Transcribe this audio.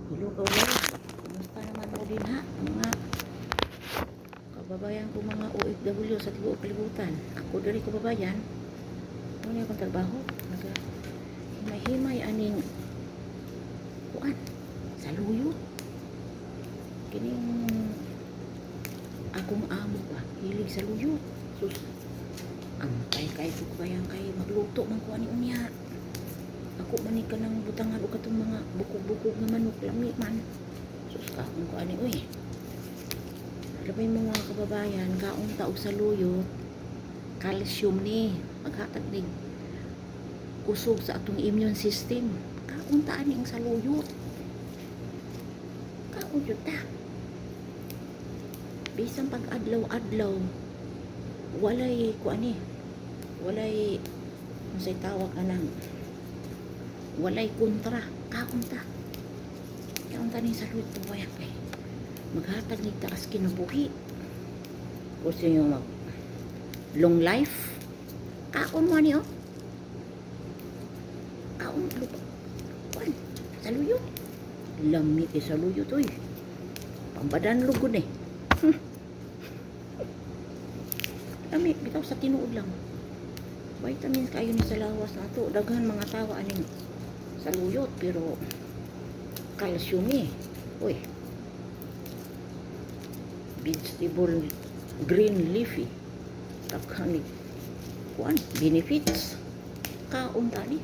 Hello kaulay, kumusta naman mo din ha? Mga kababayan ko mga OFW sa tibuok kalibutan. Ako dari kababayan, ano yung trabaho? Himay-himay aning kuan sa luyot. Kining akong amo ba, hilig sa luyot. Sus, kay kayang kay magluto man ko ani unya. Ako man ka nang butangan o katong mga bukog-bukog nga manok lami man. Sus ka ko ani uy. Labay mo mga kababayan, kaong taog sa luyot, calcium ni, maghatag ni kusog sa atong immune system. Kaong taan ni ang sa luyot. Kaong yun ta. Bisang pag adlaw-adlaw, walay kuani, walay unsay tawag anang walay kontra, kaong ta. Kaong ta ni sa luyot tuwayak kay maghatag ni taas kinabuhi. Gusto nyo mag long life? Kaon mo niyo? Kaon lupa. Kuan, sa luyot. Lami sa luyot, oy. Pambadan lugod eh. Lami, bitaw sa tinuod lang. Vitamin kayo ni sa lawas na to. Daghan mga tawa aning sa luyot, pero calcium eh. Uy, vegetable green leafy takhanig kuan benefits kaon tani